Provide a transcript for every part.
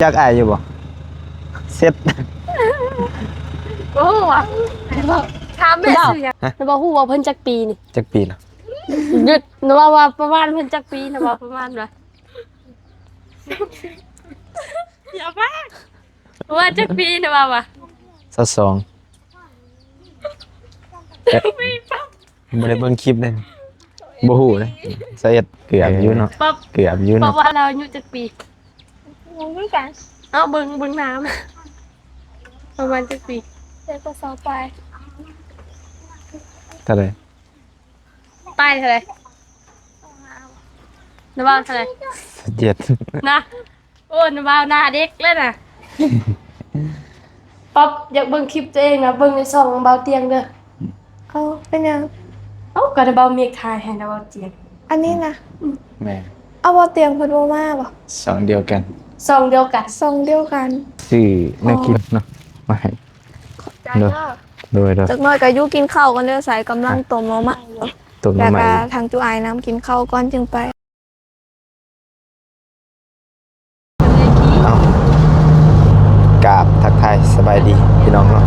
จักอายอยู่บ่เซ็ตโอ้ว่ะถามแม่สิยังนะบอกฮู้ว่าเพิ่นจักปีนี่จักปีละหยุดนะว่าประมาณเพิ่นจักปีนะว่าประมาณว่าอย่าบ้าว่าจักปีนะว่า22บ่ได้เบิ่งคลิปเลยบ่ฮู้เลยสะเอ็ดเกือบอยู่เนาะเกือบอยู่เพเนาะราะว่าเราอายุจักปีงงเหมือนกันเอาเบิ่งน้ำประมาณจักปีเด็กก็สอบไปเท่าไหร่ไปเท่าไหร่นะว่าเท่าไหร่7นะโอ้นะว่าหน้าเด็กเลยน่ะป๊อบอยากเบิ่งคลิปตัวเองนะเบิ่งในช่องเบาเตียงเด้อเอาเป็นยังก็ได้เบาเมฆทายให้นะเบาเตียงอันนี้นะแม่เอาบ่เตียงเพิ่นบ่มาบ่สองเดียวกันซองเดียวกันทรงเดียวกันชื่อในคลิปเนาะมาให้เด้อโดยจักหน่อยก็อยู่กินข้าวกันเด้อสายกำลังต้มมาต้มแล้วใหม่ก็ทางจุอายน้ำกินข้าวก่อนจึงไปเอ้ากราบทักทายสบายดีพี่น้องเนาะ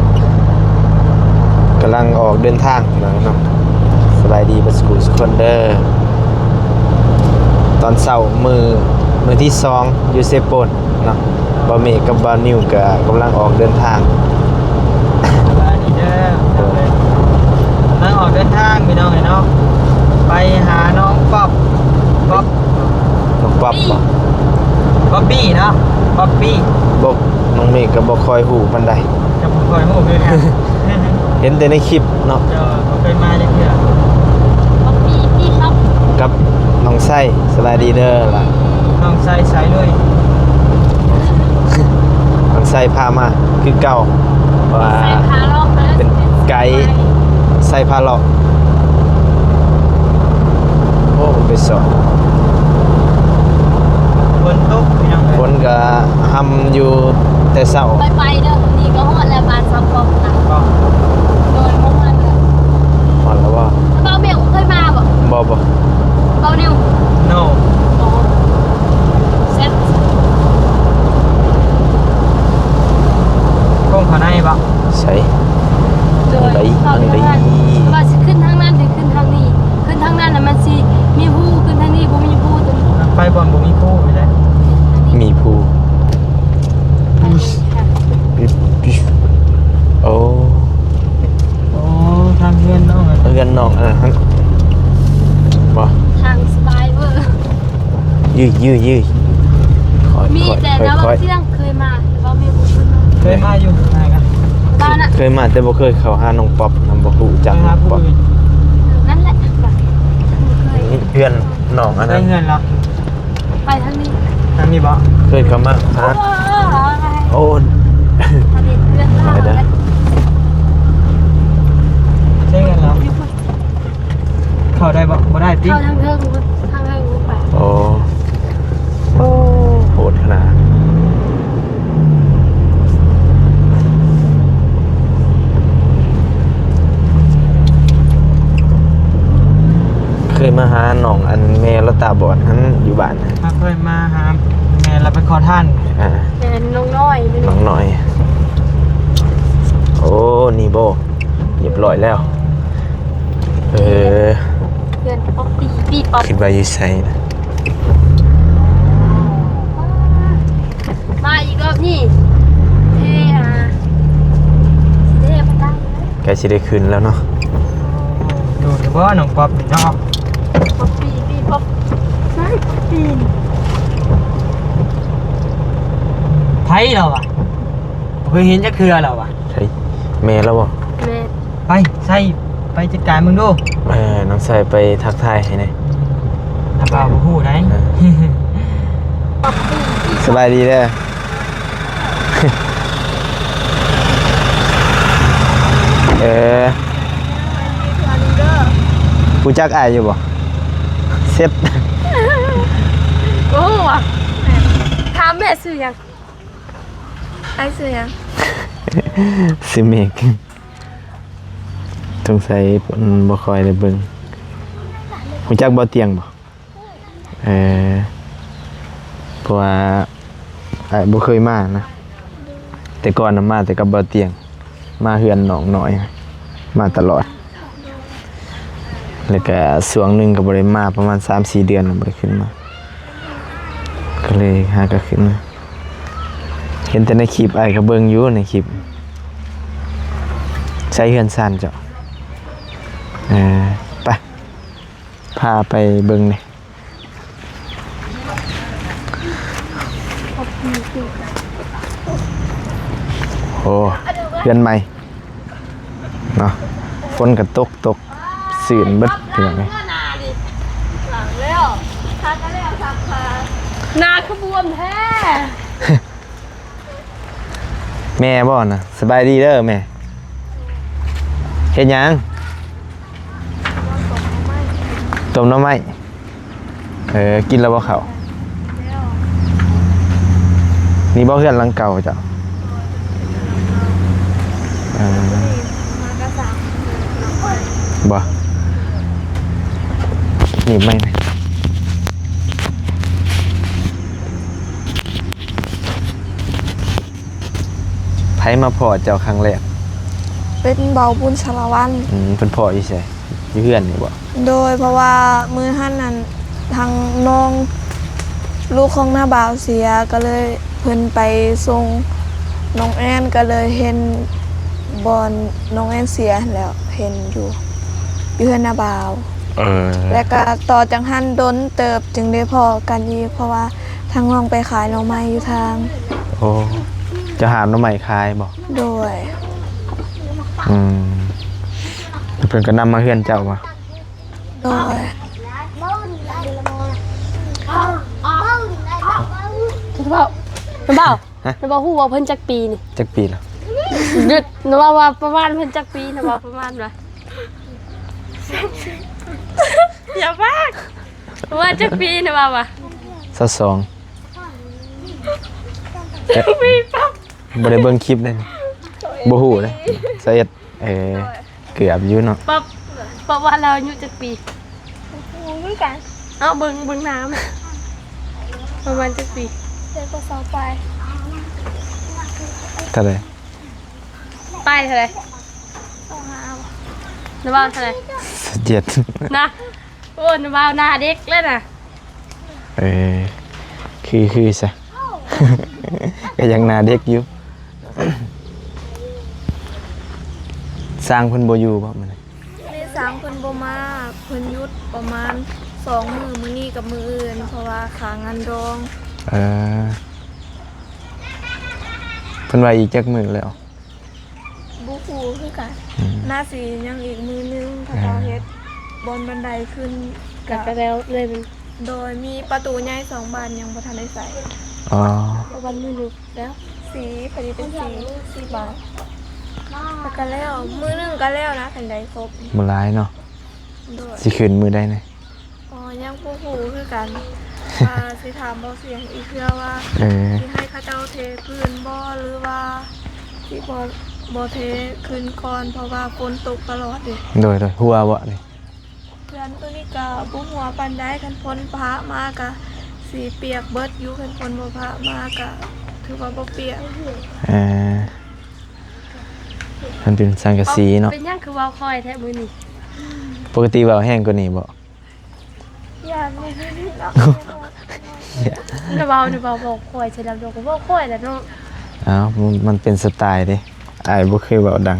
กำลังออกเดินทางพี่น้องเนาะสบายดีบัสกูสคนเดอร์ตอนเช้ามือที่2อยู่เซโปนเนาะบะเมฆกับบะนิวก็กำลังออกเดินทางนี่เด้อกำลังออกเดินทางพี่น้องเนาะไปหาน้องป๊อบน้องป๊อบป๊อบบี้เนาะป๊อบบี้บ่น้องเมฆก็บ่ค่อยฮู้ปานใดจะบ่ค่อยฮู้คือกันเห็นแต่ในคลิปเนาะจะบ่เคยมาจังเทื่อป๊อบพี่ครับ กับน้องไส้สบายดีเด้อล่ะน้องใส่เลย น้องไส้พามาคือเก่าว่า ใส่ขาลอกไปแล้ว เป็นไกด์ไส้พาเลาะโอ้มันไปสอน ฝนตกพี่น้อง ฝนก็หำอยู่แต่เช้า ไปเด้อนี่ก็ฮอดแล้วบ้านซับปอกนะ ก็ โดยเมื่อวานเลย อ่อนแล้วว่า เบาเบลเคยมาบ่ บ่ เบานิว โน่ อ๋อเซ็ต คงเขาในบ่ ใช่ โดยเข้าทางนั้นว่าสิขึ้นทางนั้นหรือขึ้นทางนี้ขึ้นทางนั้นน่ะมันสิมีผู้ขึ้นทางนี้บ่มีผู้ตัวนี้ ไปบ่อนบ่มีผู้ไปแล้ว มีผู้โอ้ โอ้ทางเพื่อนน้องอ่ะ เงินน้องทั้งบ่ ทางสบายเวอร์ ยื้อคอย มีแต่นะว่าเที่ยงเคยมาแต่ว่ามีผู้ขึ้นมา เคยมาอยู่ไหนกัน บ้านน่ะ เคยมาแต่บ่เคยเข้าหาน้องป๊อบนำบ่ฮู้จัก หา น้อง ผู้ ป๊อบ อื่น นั่นแหละไปเคย นี่เพื่อนน้องอัน ได้ นั้น เงินเหรอ ไปทางนี้ ทางนี้บ่ เคยเข้ามาหาโอ้ ทางนี้เพื่อนเรา ไปเด้อ ได้เงินเหรอเข้าได้บ่บ่ได้ติ เข้าทางเทิงไป โอ้โหดขนาดเคยมาหาน้องอันแม่เราตาบอดนั้นอยู่บ้านนะ มาเคยมาหาแม่เราไปขอท่าน แต่น้องน้อยไม่ น้ รู้ องหน่อย โอ้นี่โบเรียบร้อยแล้ว เพื่อนป๊อปปี้ป๊อป คิดว่าอยู่ไสนะ มาอีกรอบนี่เท่มาตั้ง ใกล้สิได้ขึ้นแล้วเนาะ อยู่ที่บ่น้องป๊อบเนาะ ป๊อปปี้ป๊อปใช่ป๊อปปี้ ไผเราอ่ะเคยเห็นจักเทื่อแล้วอ่ะ ใช่แม่แล้วบ่ แม่ ไปใส่ไปจัดการมึงดู น้องใส่ไปทักทายให้หน่อย ถ้าเปล่าบ่ฮู้ได้ ป๊อปปี้ สบายดีเด้อ กูจักอายอยู่บ่เซ็ต โอ้ว่ะถามแม่ซื้อยัง ไอ้ซื้อยัง ซิเมกสงสัยเพิ่นบ่ค่อยได้เบิ่งกูจักบ่เตียงบ่เพราะว่า อ้ายบ่เคยมานะแต่ก่อนน่ะมาแต่กับบ่เตียงมาเฮือนน้องน้อยมาตลอดแล้วก็ช่วงหนึงก็บ่ได้มาประมาณ 3-4 เดือนแล้วบ่ได้ขึ้นมาก็เลยหาก็ขึ้นมาเห็นแต่ในคลิปอ้ายก็เบิ่งอยู่ในคลิปใช้เฮือนซ่านเจ้าไปพาไปเบิ่งนี่โอ้เฮือนใหม่เนาะฝนก็ตกสื่นเบิดเพียงไง นาขบวนแท้ แม่บ่น่ะสบายดีเด้อแม่เฮ็ดหยังต้มหน่อไม้กินแล้วบ่ข้าวนี่บ่เฮือนหลังเก่าจ้ะบ่นี่ไม่นะไผมาพอเจ้าครั้งแรก เป็นเบาบุญชาละวัน เพิ่นพออีไสอยู่เฮือนนี่บ่ โดยเพราะว่ามือหั่นนั้นทางน้องลูกของหน้าบ่าวเสียก็เลยเพิ่นไปส่งน้องแอนก็เลยเห็นบอนน้องแอนเสียแล้วเห็นอยู่เฮือนหน้าบ่าว แล้วก็ต่อจังหันดนเติบจึงได้พอกันอีกเพราะว่าทางน้องไปขายหน่อไม้อยู่ทาง โอ้จะหาหน่อไม้ขายบ่ โดย เพิ่นก็นำมาเฮือนเจ้ามา โดย จะเบาจะเบาฮู้ว่าเพิ่นจักปีนี่ จักปีแล้ว ดึกนึกว่าประมาณเพิ่นจักปีนะว่าประมาณว่าอย่าพากว่าจักปีนะว่า 22 ปีปั๊บ บ่ได้เบิ่งคลิปเลยนี่บ่ฮู้เลยสาเหตุเกือบอยู่เนาะ ปั๊บว่าเราอายุจักปีเอาเบิ่งน้ำประมาณจักปี เด็กก็สอบไป เท่าไหร่ ป้ายเท่าไหร่นบ่าวเท่าไหร่ 7 นะโอ้นบ่าวหน้าเด็กเลยนะ คือซะ ก็ยังหน้าเด็กอยู่ สร้างเพิ่นบ่อยู่บ่มื้อนี้ ใน3เพิ่นบ่มาเพิ่นหยุดประมาณ2 มื้อมื้อนี้กับมื้ออื่นเพราะว่าขางานดอง เพิ่นว่าอีกจักมื้อแล้ว บ่ฮู้คือกันน่าสิยังอีกมื้อนึงถ้าเขาเฮ็ดบนบันไดขึ้น กัดไปแล้วเลยมัน โดยมีประตูใหญ่2บานยังบ่ทันได้ใส่ อ๋อ วันมือลุกแล้ว สีพอดีเป็นสีบาทแล้วก็แล้วมื้อนึงก็แล้วนะทันใดครบ บ่หลายเนาะ โดย สิขึ้นมื้อใดนะ อ๋อยังบ่ฮู้คือกันสิถามบ่เสียงอีกเทื่อว่า สิให้เขาเจ้าเทพื้นบ่หรือว่าสิบ่เทขึ้นก่อนเพราะว่าฝนตกตลอดเด้ โดยหัวบ่นี่ เพื่อนตัวนี้ก็บ่หัวปานใดคันฝนพระมาก็สิเปียกเบิดอยู่คันฝนบ่พระมาก็ถือว่าบ่เปียก มันเป็นสังกะสีเนาะ เป็นยังคือว่าคอยแท้มือนี่ ปกติเว้าแห้งกว่านี้บ่ อย่าไม่ได้เนาะ นเบาบอกคอยใช่แล้วก็บอกคอยแล้วเนาะ อ้าวมันเป็นสไตล์เด้อ้ายบ่เคยเว้าดัง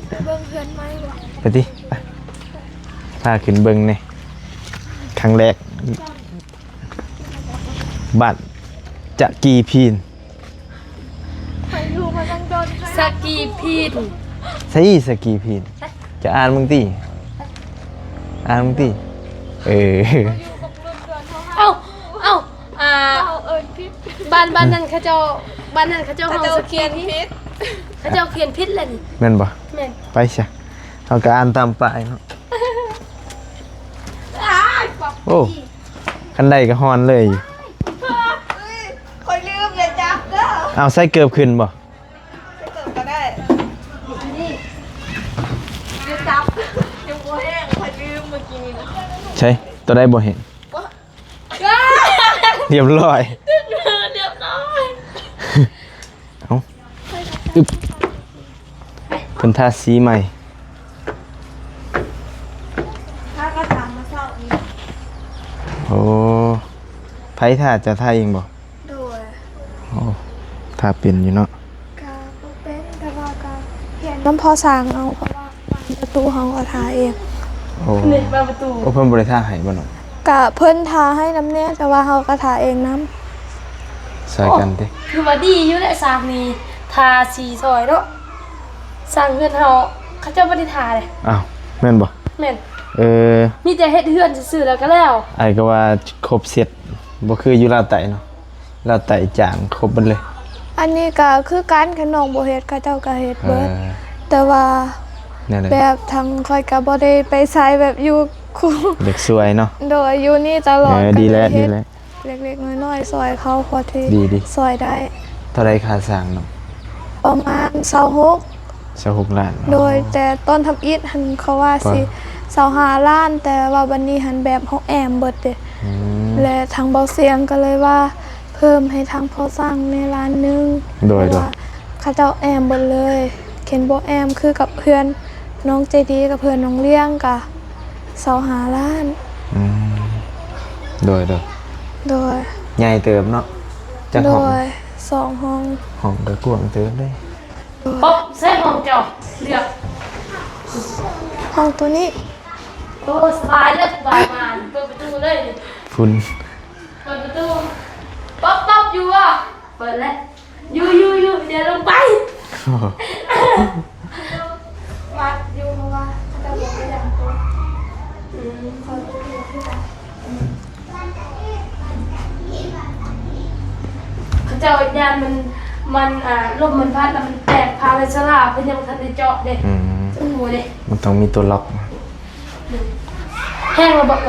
ไปเบิ่งเพื่อนไหมบ่ ไปดิไปพาขึ้นเบิ่งนี่ครั้งแรกบัตรจะกีพีน ไปอยู่มาตั้งโดน สกีพีน ใช่สกีพีนจะอ่านมึงติอ่านมึงติเอ้าเอิ้นผิด บ้านนั้นเขาเจ้าห้องสกีพิษเขาเจ้าเขียนพิษเลยนี่ แม่นบ่ แม่น ไปซะเฮาก็อ่านตามป้ายเนาะโอ้คันใดก็ฮ้อนเลย คอยลืมเลยจับเด้อ เอาใส่เกือบขึ้นบ่ จะเกิดก็ได้นี่จะจับยังบ่แห้งคอยลืมเมื่อกี้นี่นะ ใช่ ตัวได้บ่เห็นเรียบร้อย เรียบร้อย เอาอึ๊บเพิ่นทาสีใหม่ ถ้ากระถางมาเศร้าอีก โอ้ไผทาจะทาเองบ่ โดย โอ้ทาเป็นอยู่เนาะ กาเป็นแต่ว่ากาเห็นน้ำพอสร้างเอาเพราะว่าบานประตูเฮาก็ทาเอง โอ้ เน็ตประตู โอ้เพิ่นบ่ได้ทาให้บ่เนาะ กะเพิ่นทาให้น้ำเนี่ยแต่ว่าเฮาก็ทาเองน้ ใส่กันติ คือว่าดีอยู่แหละสร้างนี่ทาสีซอยเนาะสร้างเฮือนเฮาเขาเจ้าบ่ได้ทาเลย อ้าวแม่นบ่ แม่น เออ มีแต่เฮ็ดเฮือนซื่อๆแล้วก็แล้ว ไอ้ก็ว่าครบเสร็จบ่คืออยู่ลาวไต่เนาะลาวไต่จางครบเบิดเลย ำอันนี้ก็คือการขนมบ่เฮ็ดเขาเจ้าก็เฮ็ด เอ เบิด อ แต่ว่า นั่นแหละ แบบทางค่อยก็บ่ได้ไปใช้แบบอยู่คู่ เด็กสวยเนาะ โดยอยู่นี่ตลอด ดีแล้ว ก็เย ดี เฮ็ แล้ว เล็กๆน้อยๆซอยเขาพอที่ ดี ซอยได้ เท่าไรค่าสร้างเนาะ ประมาณ26ล้าน 26โดยแต่ต้นทำอิฐหันเขาว่าสิ25ล้าน แต่ว่าวันนี้หันแบบเฮาแอมเบิดเด้ อืม และทางเบาเสียงก็เลยว่าเพิ่มให้ทางพอสร้างในร้านนึง โดย เพราะว่าเขาเจ้าแอมเบิดเลยเข็นบ่แอมคือกับเพื่อนน้องใจดีกับเพื่อนน้องเลี้ยงกะ25ล้าน อืมโดย โดย ใหญ่เติบเนาะจัก โด ห้อง ย2ห้อง ห้องก็กว้างเติบเลย ป๊อบใส่ห้องเจ้าเลือก ห้องตัวนี้ โอ้สบายเลยสบายมากเปิดประตูเลย ฝุ่น เปิดประตูป๊อบอยู่อ่ะเปิดแล้วอยู่เดี๋ยวลงไป โอ้โห วัดอยู่เพราะว่าเขาจะบอกว่าอย่างตัวเขาจะเรียนที่ไหน เขาเจ้าญาณมันลมมันพัดแล้วมันแตกพาไปสลาเพิ่นยังบ่ทันได้เจาะเด้ อืม โอ้โหเด้ มันต้องมีตัวล็อก แห้งแล้วบอก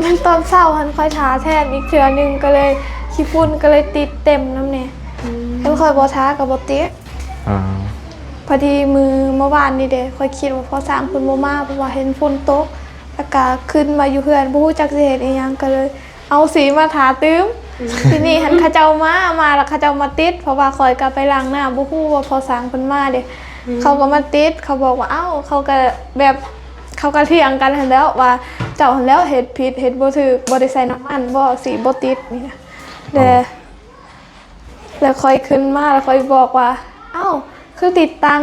มันตอนเศร้าหันค่อยท้าแทนอีกเทื่อนึงก็เลยขี้ฝุ่นก็เลยติดเต็มน้ำเนี่ยเพิ่นค่อยบ่ท้ากับบ่ติด อ่า พอดีมือเมื่อวานนี่เด้ค่อยคิดว่าพอสร้างเพิ่นบ่มาเพราะว่าเห็นฝนตกแล้วก็ขึ้นมาอยู่เพื่อนบ่ฮู้จักสิเฮ็ดอีหยังก็เลย เอาสีมาทาตื้มทีนี้หันเขาเจ้ามาแล้วเขาเจ้ามาติดเพราะว่าคอยก็ไปล้างหน้าบ่ฮู้ว่าพอสร้างเพิ่นมาเด้เขาก็มาติดเขาบอกว่าเอ้าเขาก็แบบเขาก็เถียงกันหันแล้วว่าเจ้าหันแล้วเฮ็ดผิดเฮ็ดบ่ถูกบ่ได้ใส่น้ำมันบ่สีบ่ติดนี่นะแล้วค่อยขึ้นมาแล้วค่อยบอกว่าเอ้าคือติดตัง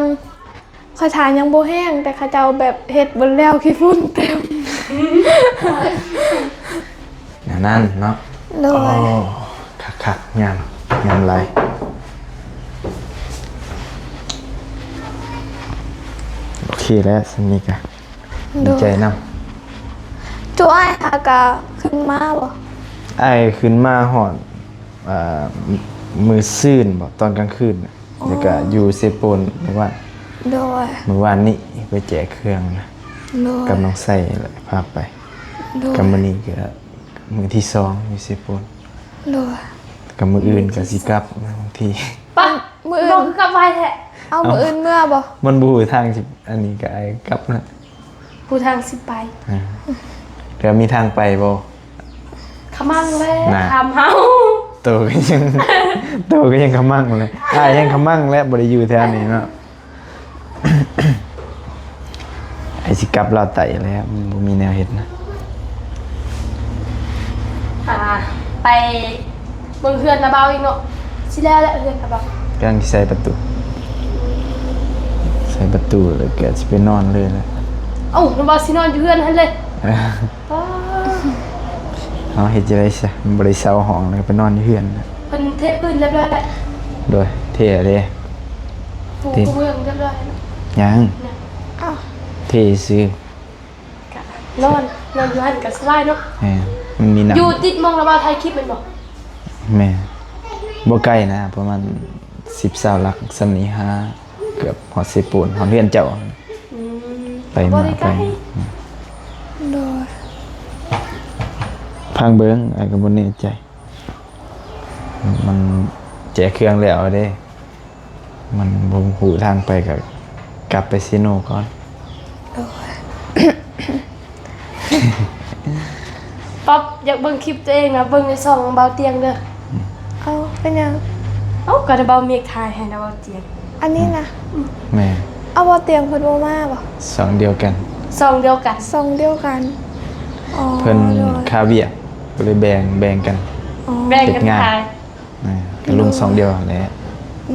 ค่อยทานยังบ่แห้งแต่เขาเจ้าแบบเฮ็ดเบิดแล้วขี้ฝุ่นเต็ม อย่างนั้นเนาะ เล โอ้ ย คักๆงามไรโอเคแล้วสนิทกันดีใจนำ จ้อยอากาขึ้นมาบ่ ไอ้ขึ้นมาหอดอ่ามือซื่นบอกตอนกลางคืนน่ะแล้วก็อยู่เซโปนเมื่อวาน โดย นี้ไปแจกเครื่องนะ โดย กับน้องใส่พาไป โดย กับมือนี้ก็มือที่สองอยู่เซโปน โดย กับมืออื่นกับสิกลับบางที ปะ มื้อ น้ อื่ อง น คือกลับไปแท้ เอามื้ออื่นเมื่อบ่ มันบูทางสิอันนี้ก็ไอ้กลับนะ ผู้ทางสิไป อ่าเดี๋ยวมีทางไปบ่ ขมั่งเลย น่ะ ทำเฮา โตก็ยัง โตก็ยังขมั่งเลยยังขมั่งและบ่ได้อยู่แถวนี้เนาะ ไอ้สิกลับเราไต่แล้วมันบ่มีแนวเฮ็ดนะ ไปเบิ่งเฮือนนะเบาอีกเนาะสิแล้วแหละเฮือนนะเบาก ำลังสิใส่ประตูแล้วก็สิไปนอนเลยแหละ เอ้านะเบาสินอนอยู่เฮือนหั่นเลย เออ อ้า เอาเฮ็ดจังได๋ซะมันบ่ได้เซาห้องแล้วก็ไปนอนอยู่เฮือนนะ เพิ่นเทพื้นเรียบร้อยแล้ว โดยเท่เด้ ปู ที่ กระเบื้องเรียบร้อยแล้ว ยัง อ้าว เท่ซื้อก ะนอนอยู่หั่นก็สบายเนาะ แหมมันมีหนัง อยู่ติดมองนะเบาถ่ายคลิปแม่นบ่ แม่บ่ไกลนะประมาณ10-20ลักสำนี้หาเกือบฮอดสิปูนฮอดเรือนเจ้า อืม ไป บ่ มา ได้ ไป ไกล โดย พังเบิ้งไอ้ก็บ่แน่ใจ มันแจกเครื่องแล้วเด้ มันบ่ฮู้ทางไปก็กลับไปซิโนก่อน โดย ป๊อบอยากเบิ่งคลิปตัวเองนะเบิ่งในช่องเบาเตียงเด้อ เอาเป็นยัง เอ้าก็ได้เบาเมียกทายให้นะเบาเตียง อันนี้นะ แม่ เอาบ่เตียงเพิ่นบ่มาบ่ สองเดียวกัน ช่องเดียวกัน ทรงเดียวกันอ๋อ เพิ่น โดย คาเวียร์ก็เลยแบ่งกัน อ๋อ แบ่งกันทาย ก็ลงสองเดียวแหละ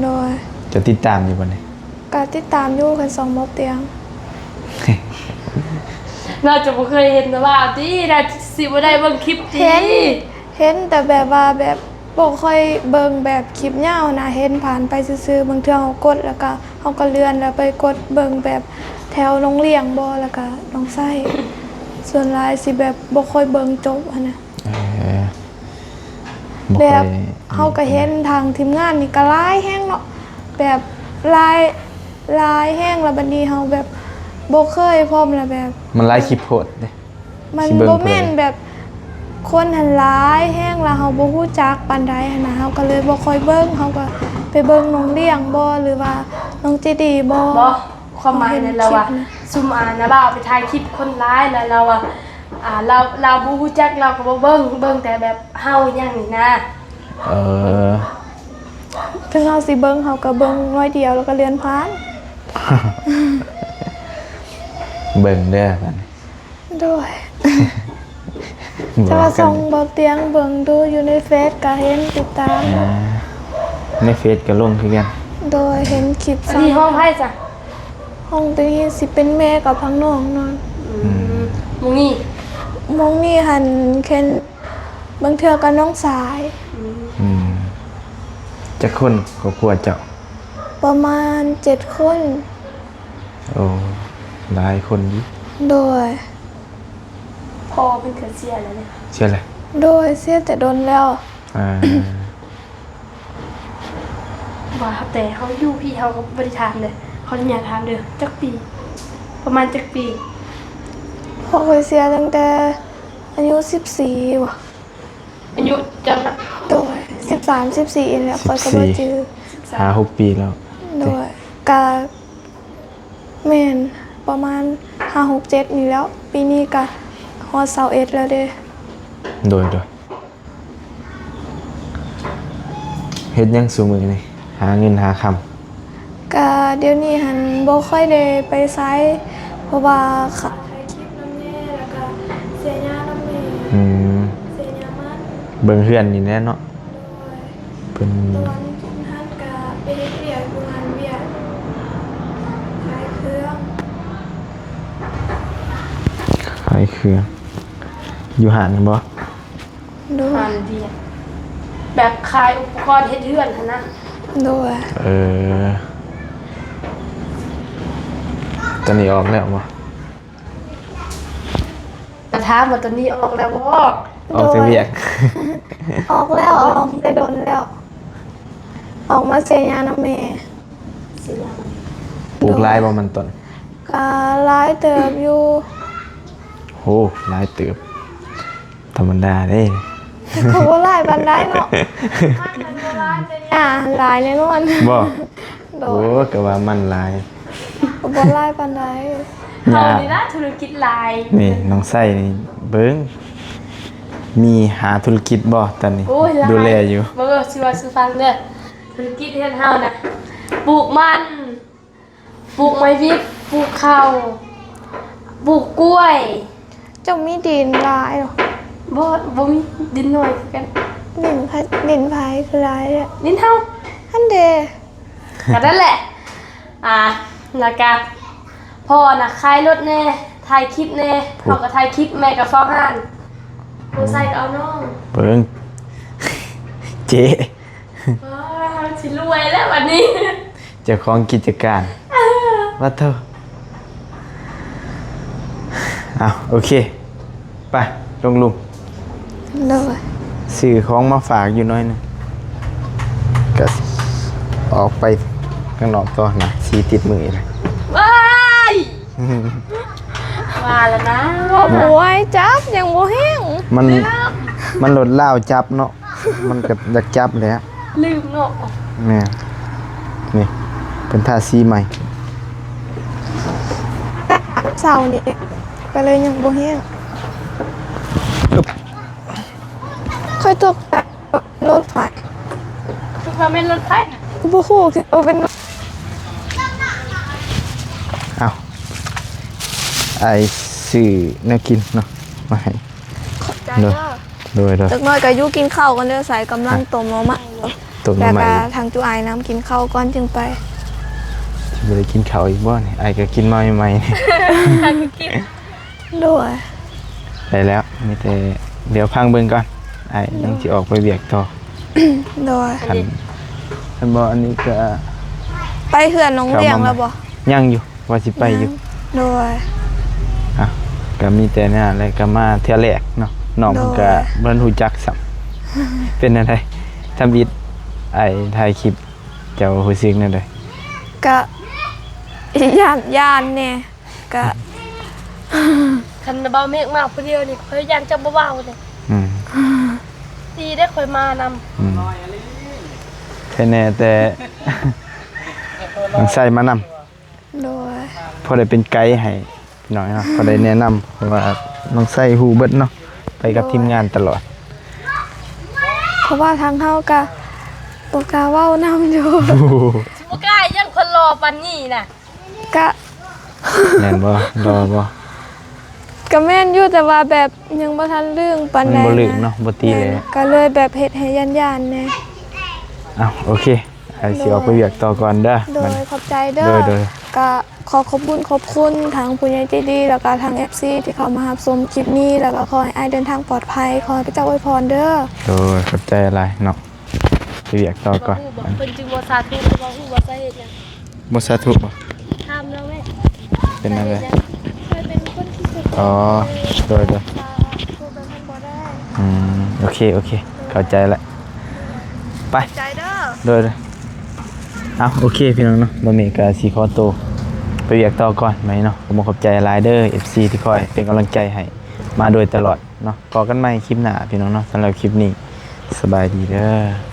โดย จะติดตามอยู่บ่นี่ ก็ติดตามอยู่กัน2บ่เตียง เราจะบ่เคยเห็นนะว่าติได้สิบ่ได้เบิ่งคลิปติ เห็นแต่แบบว่าแบบบ่ค่อยเบิ่งแบบคลิปยาวนะเห็นผ่านไปซื่อๆบางเทื่อเฮากดแล้วก็เฮาก็เลื่อนแล้วไปกดเบิ่งแบบแถวโรงเรียนบ่แล้วก็น้องไส้ส่วนหลายสิแบบบ่ค่อยเบิ่งจบอะนะ เออบ่ แบ ค่อบ ย เฮาก็เห็นทางทีมงานนี่ก็หลายแฮงเนาะแบบหลายแฮงแล้วบัดนี้เฮาแบบบ่เคยพร้อมแล้วแบบ มันไลฟ์คลิปโพดเด้ มัน สิเบิ่ง บ่แม่น เพิ่น แบบคนหันหลายแฮงแล้วเฮาบ่ฮู้จักปานใดหันนะเฮาก็เลยบ่ค่อยเบิ่งเฮาก็ไปเบิ่งน้องเลี้ยงบ่หรือว่าน้องเจดีบ่ บ่ความหมายนั่นเราว่าซุมนะบ่าวไปถ่ายคลิปคนร้ายแล้วเราว่าเราบ่ฮู้จักเราก็บ่เบิ่งแต่แบบเฮาอย่างนี้นะ เออ ถึงเฮาสิเบิ่งเฮาก็เบิ่งน้อยเดียวแล้วก็เรียนผ่าน เบิ่งเด้อกัน ด้วยถ้าว่าส่งบ่เตียงเบิ่งดูอยู่ในเฟซก็เห็นติดตาม ในเฟซก็ลงคือกัน โดยเห็นคลิป อันนี้ห้องไพ่จ้ะ ห้องตัวนี้สิเป็นแม่กับพังน้องนอน หมูนี่ มองนี่หันแค่บางเทื่อกับน้องสาย อืมจักคนครอบครัวเจ้า ประมาณ7 คน โอ้หลายคนอยู่ โดย พอเป็นเกิดเสียแล้วเนี่ย เชื่ออะไร โดยเสียแต่โดนแล้ว อ่า ว่าแต่เขาอยู่พี่เขาก็บริถามเลยเขาจะอยากถามเด้อจักปี ประมาณจักปี พ่อเคยเสียตั้งแต่อายุ14ว่ะ อายุจังนะ โดย13 14แล้วก็บ่จือ 5-6 ปีแล้ว โดยกะแม่นประมาณ5 6 7นี่แล้ว ปีนี้ก็ฮอด21แล้วเด้ โดยเฮ็ดหยังซุมื้อนี่หาเงินหาคำ ก็เดี๋ยวนี้หันบ่ค่อยได้ไปไสเพราะว่าค่ะถ่ายคลิปนำแม่แล้วก็เสียยานำแม่ อืม เสียยามัน เบิ่งเฮือนนี่แน่เนาะเพิ่น ตอนกินท่านก็ไปเฮ็ดเวียกอยู่หันเวียกขายเครื่อง ขายเครื่องอยู่หาดนั่นบ่ โดย อ่านเดียนแบบขายอุปกรณ์เฮ็ดเฮือนหั่นนะ โดย เออตอนนี้ออกแล้วบ่ แต่ถามว่าตอนนี้ออกแล้วบ่ ออกจากเวียก ออกแล้วออกได้โดนแล้ว ออกมาเสียยานำแม่ เสีย ปลูกหลายบ่มันต้น ก็หลายเติบอยู่ โหหลายเติบธรรมดาเด้ เขาบ่หลายปานใดเนาะหลายแน่นอน บ่ โด โอ้ ย ก็ว่ามันหลาย บ่หลายปานใด เฮา ญา นี่นะธุรกิจหลาย นี่น้องไส้นี่เบิ่งมีหาธุรกิจบ่ตอนนี้ โอ้ยหลาย ดูแลอยู่ บ่สิว่าสิฟังเด้อธุรกิจเฮ็ดเฮาน่ะปลูกมันปลูกไม้วิกปลูกข้าวปลูกกล้วย เจ้ามีดินหลายเหรอ บ่มีดินหน่อยคือกัน ดินไผคือหลายอ่ะ ดินเฮา อันเด ก็นั่นแหละ แล้วก็พ่อน่ะขายรถแน่ถ่ายคลิปแน่เขาก็ถ่ายคลิปแม่ก็ฟ้องห้านผู้ใส่ก็เอาน้อง เบิ่ง เจ๊ ว้าวสิรวยแล้ววันนี้ เจ้าของกิจการว่าเถอะเอาโอเค ไปลงลุม โดย ซื้อของมาฝากอยู่น้อยหนึงก็ออกไปข้างนอกต่อนะสีติดมือเลย ว้ายว่าแล้วนะ บ่ไหวจับยังบ่แห้ง มันหลดล่าวจับเนาะมันก็อยากจับเลยฮะ ลืมเนาะ เนี่ยนี่เป็นท่าซีใหม่ เสาร์นี่ก็เลยยังบ่แห้ง อึ๊บ ตกรถไฟ คือว่าแม่นรถไฟน่ะ บ่ฮู้คือเป็น เอาไอ้ซื้อแนวกินเนาะมาให้ ใจ เด้อ เด้อ โดย จักหน่อยก็อยู่กินข้าวกันเด้อสายกำลังต้มหน่อไม้อยู่ ตก แล้ว มาใหม่ ก็ทางจุอายน้ำกินข้าวก่อนจึงไป บ่ได้กินข้าวอีกบ่นี่ไอ้ก็กินมาใหม่ๆนี่ ด้วย ได้แล้วมีแต่เดี๋ยวพังเบิ่งก่อนไอ้ยังสิออกไปเวียกต่อ ด้วย คันบ่อันนี้ก็ ไปเขื่อนน้องเลี้ยงแล้วบ่ ยังอยู่ว่าสิไปอยู่ ด้วย อ่ะก็มีแต่เนี่ยแล้วก็มาเที่ยวแรกเนาะน้องมันก็บ่ทันรู้จักซ้ํเป็นอะไรทำอิดไอ้ถ่ายคลิปเจ้ารู้สึกนั่นใด ก็ย่านเนี่ยก็ คันเบาเมฆมากผู้เดียวนี่ข่อยยันจะบ่เว้าเลย อืม ดีได้ข่อยมานำ อืมแค่แน่แต่ ต้องใส่มานำ ด้วย พอได้เป็นไกด์ให้พี่น้องเนาะพอได้แนะนำเพราะว่าต้องใส่ฮูเบิดเนาะไปกับทีมงานตลอด เพราะว่าทางเฮาก็บ่กล้าเว้านำอยู่ บ่กล้ายังคนรอปานนี้น่ะ ก็ แม่นบ่รอบ่ ก็แม่นอยู่แต่ว่าแบบยังบ่ทันเรื่องปาน มัน ใด บ่ลึกเนาะบ่ตีเลย แม่นก็เลยแบบเฮ็ดให้ย่านๆแน่ อ้าวโอเคไอ้สิออกไปเวียกต่อก่อนเด้อ โด มัน ยขอบใจเด้อ โดย ก็ขอบคุณทางผู้ใหญ่ใจดีแล้วก็ทาง FC ที่เข้ามารับชมคลิปนี้แล้วก็ขอให้อ้ายเดินทางปลอดภัยขอให้พระเจ้าอวยพรเด้อ โดยขอบใจอะไรเนาะไปเวียกต่อก่อน ฮู้บ่เพิ่นจึงบ่สาธุบ่ฮู้ว่าสาเหตุหยัง บ่สาธุบ่ ถามแล้วแม่ เป็นอะไร เคยเป็นคนที่สุด อ๋อโดย ตัวแบบมันบ่ได้ โอเคเข้าใจละไป ใจเด้อ โดยเอาโอเคพี่น้องเนาะบะหมี่กาสีคอโตไปเวียกต่อก่อนไหมเนาะผมขอบใจหลายเดอร์ FC ที่คอยเป็นกำลังใจให้มาโดยตลอดเนาะพอกันใหม่คลิปหน้าพี่น้องเนาะสำหรับคลิปนี้สบายดีเด้อ